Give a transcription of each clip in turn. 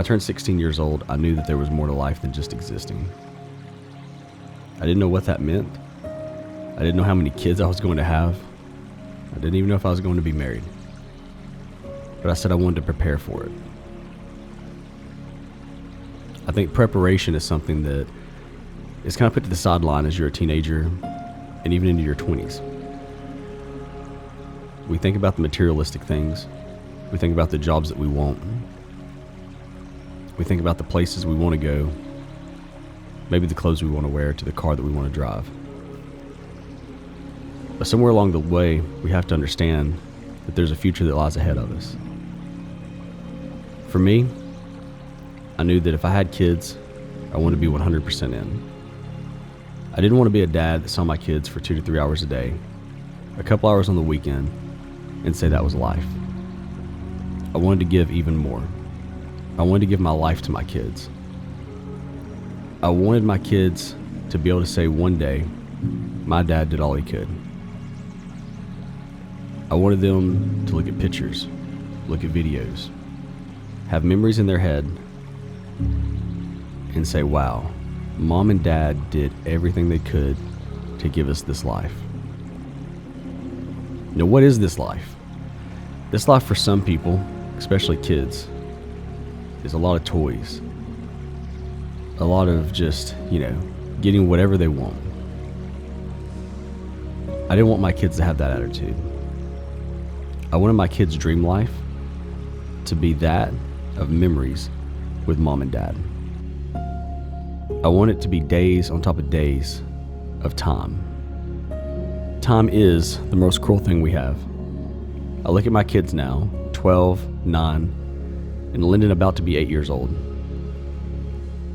When I turned 16 years old, I knew that there was more to life than just existing. I didn't know what that meant. I didn't know how many kids I was going to have. I didn't even know if I was going to be married. But I said I wanted to prepare for it. I think preparation is something that is kind of put to the sideline as you're a teenager and even into your 20s. We think about the materialistic things. We think about the jobs that we want. We think about the places we want to go, maybe the clothes we want to wear, to the car that we want to drive. But somewhere along the way, we have to understand that there's a future that lies ahead of us. For me, I knew that if I had kids, I wanted to be 100% in. I didn't want to be a dad that saw my kids for 2 to 3 hours a day, a couple hours on the weekend, and say that was life. I wanted to give even more. I wanted to give my life to my kids. I wanted my kids to be able to say one day, my dad did all he could. I wanted them to look at pictures, look at videos, have memories in their head, and say, wow, mom and dad did everything they could to give us this life. Now, what is this life? This life for some people, especially kids, is a lot of toys. A lot of just, getting whatever they want. I didn't want my kids to have that attitude. I wanted my kids' dream life to be that of memories with mom and dad. I want it to be days on top of days of time. Time is the most cruel thing we have. I look at my kids now, 12, 9, and Lyndon about to be 8 years old.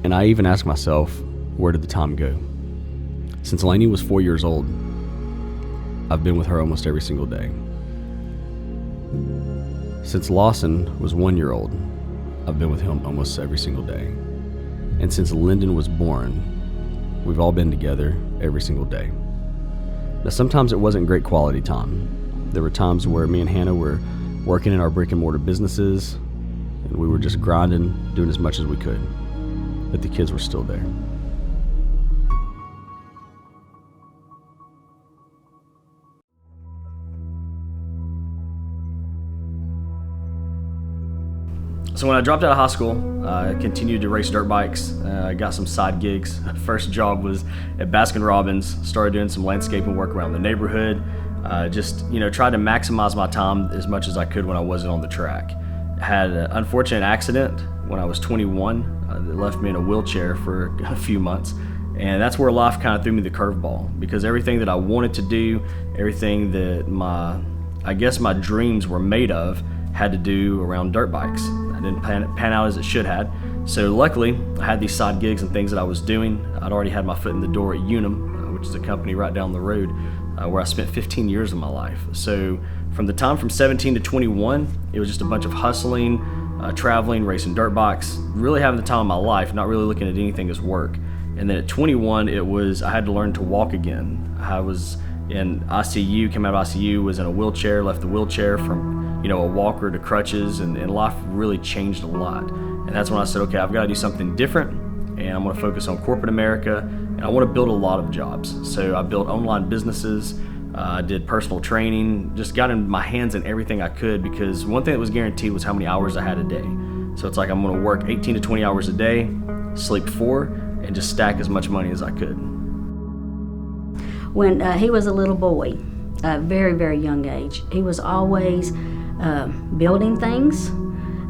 And I even ask myself, where did the time go? Since Lainey was 4 years old, I've been with her almost every single day. Since Lawson was 1 year old, I've been with him almost every single day. And since Lyndon was born, we've all been together every single day. Now, sometimes it wasn't great quality time. There were times where me and Hannah were working in our brick and mortar businesses, and we were just grinding, doing as much as we could. But the kids were still there. So when I dropped out of high school, I continued to race dirt bikes. I got some side gigs. First job was at Baskin-Robbins. Started doing some landscaping work around the neighborhood. Tried to maximize my time as much as I could when I wasn't on the track. Had an unfortunate accident when I was 21 that left me in a wheelchair for a few months. And that's where life kind of threw me the curveball, because everything that I wanted to do, everything that my dreams were made of, had to do around dirt bikes. I didn't pan out as it should had. So luckily, I had these side gigs and things that I was doing. I'd already had my foot in the door at Unum, which is a company right down the road, where I spent 15 years of my life. So from the time from 17 to 21, it was just a bunch of hustling, traveling, racing dirt bikes, really having the time of my life, not really looking at anything as work. And then at 21, I had to learn to walk again. I was in ICU, came out of ICU, was in a wheelchair, left the wheelchair from a walker to crutches, and life really changed a lot. And that's when I said, okay, I've got to do something different, and I'm going to focus on corporate America, and I want to build a lot of jobs. So I built online businesses, I did personal training, just got in my hands in everything I could, because one thing that was guaranteed was how many hours I had a day. So it's like I'm going to work 18 to 20 hours a day, sleep 4, and just stack as much money as I could. When he was a little boy, a very, very young age, he was always building things,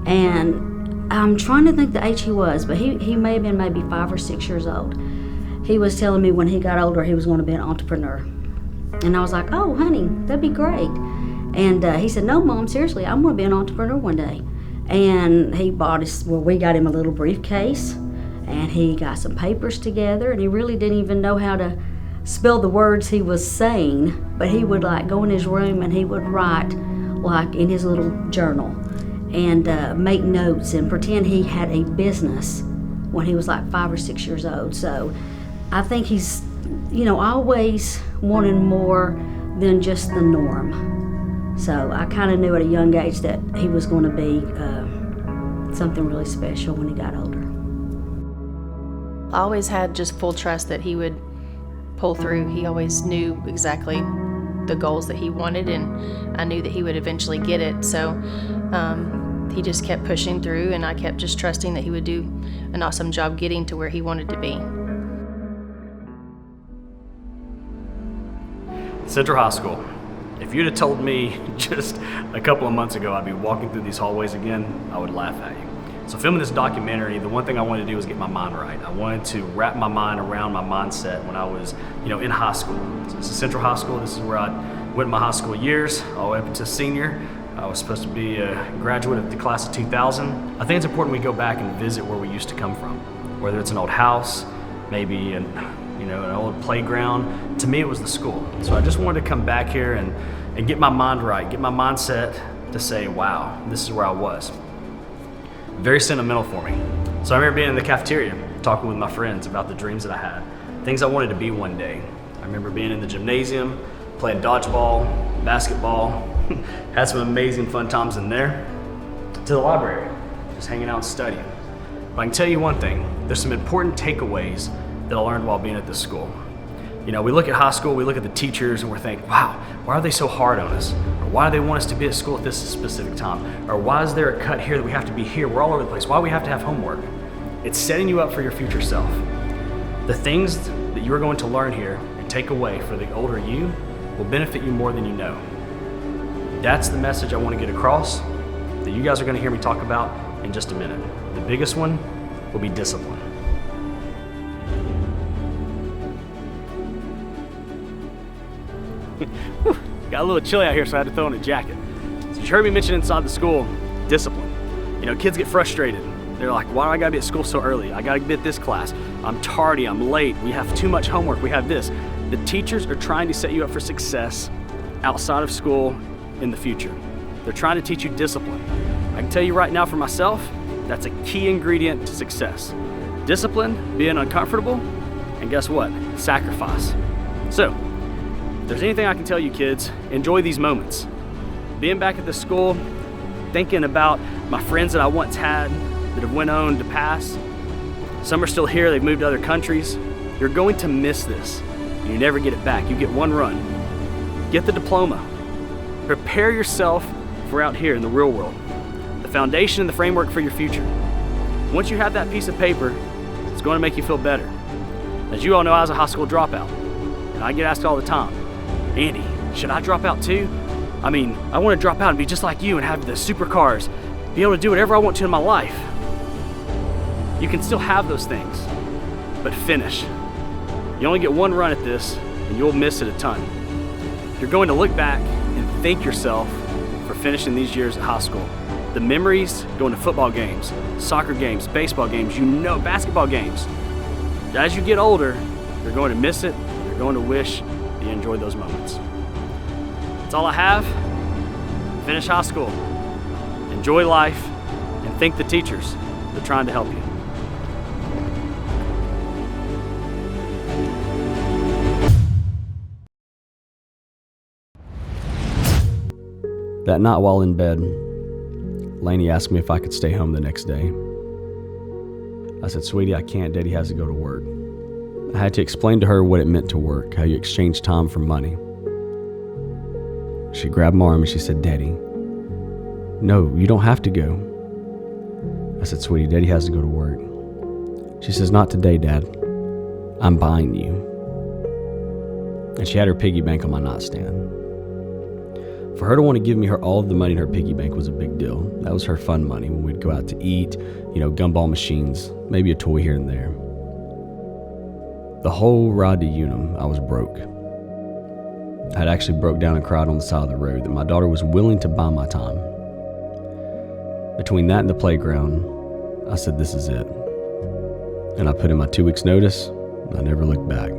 and I'm trying to think the age he was, but he may have been maybe 5 or 6 years old. He was telling me when he got older he was going to be an entrepreneur, and I was like, oh honey, that'd be great. And he said, no mom, seriously, I'm going to be an entrepreneur one day. And we got him a little briefcase, and he got some papers together, and he really didn't even know how to spell the words he was saying, but he would go in his room and he would write in his little journal and make notes and pretend he had a business when he was 5 or 6 years old. So I think he's always wanting more than just the norm. So I kind of knew at a young age that he was going to be something really special when he got older. I always had just full trust that he would pull through. He always knew exactly the goals that he wanted, and I knew that he would eventually get it. So he just kept pushing through, and I kept just trusting that he would do an awesome job getting to where he wanted to be. Central High School. If you'd have told me just a couple of months ago I'd be walking through these hallways again, I would laugh at you. So filming this documentary, the one thing I wanted to do was get my mind right. I wanted to wrap my mind around my mindset when I was, in high school. So this is Central High School. This is where I went my high school years, all the way up to senior. I was supposed to be a graduate of the class of 2000. I think it's important we go back and visit where we used to come from, whether it's an old house, maybe an old playground. To me, it was the school. So I just wanted to come back here and get my mind right, get my mindset to say, wow, this is where I was. Very sentimental for me. So I remember being in the cafeteria, talking with my friends about the dreams that I had, things I wanted to be one day. I remember being in the gymnasium, playing dodgeball, basketball, had some amazing fun times in there, to the library, just hanging out and studying. But I can tell you one thing, there's some important takeaways that I learned while being at this school. We look at high school, we look at the teachers, and we're thinking, wow, why are they so hard on us? Or why do they want us to be at school at this specific time? Or why is there a cut here that we have to be here? We're all over the place. Why do we have to have homework? It's setting you up for your future self. The things that you're going to learn here and take away for the older you will benefit you more than you know. That's the message I want to get across that you guys are going to hear me talk about in just a minute. The biggest one will be discipline. Got a little chilly out here, so I had to throw on a jacket. So you heard me mention inside the school, discipline. Kids get frustrated. They're like, why do I gotta be at school so early? I gotta be at this class. I'm tardy, I'm late, we have too much homework, we have this. The teachers are trying to set you up for success outside of school in the future. They're trying to teach you discipline. I can tell you right now for myself, that's a key ingredient to success. Discipline, being uncomfortable, and guess what? Sacrifice. So, if there's anything I can tell you kids, enjoy these moments. Being back at the school, thinking about my friends that I once had that have went on to pass. Some are still here, they've moved to other countries. You're going to miss this, and you never get it back. You get one run. Get the diploma. Prepare yourself for out here in the real world. The foundation and the framework for your future. Once you have that piece of paper, it's going to make you feel better. As you all know, I was a high school dropout, and I get asked all the time, Andy, should I drop out too? I want to drop out and be just like you and have the supercars, be able to do whatever I want to in my life. You can still have those things, but finish. You only get one run at this, and you'll miss it a ton. You're going to look back and thank yourself for finishing these years at high school. The memories, going to football games, soccer games, baseball games, basketball games. As you get older, you're going to miss it, you're going to wish you enjoyed those moments. That's all I have. Finish high school. Enjoy life, and thank the teachers for trying to help you. That night while in bed, Lainey asked me if I could stay home the next day. I said, sweetie, I can't. Daddy has to go to work. I had to explain to her what it meant to work, how you exchange time for money. She grabbed my arm and she said, Daddy, no, you don't have to go. I said, sweetie, Daddy has to go to work. She says, not today, Dad. I'm buying you. And she had her piggy bank on my nightstand. For her to want to give me all of the money in her piggy bank was a big deal. That was her fun money when we'd go out to eat, gumball machines, maybe a toy here and there. The whole ride to Unum, I was broke. I had actually broke down and cried on the side of the road that my daughter was willing to buy my time. Between that and the playground, I said, this is it. And I put in my 2 weeks notice, and I never looked back.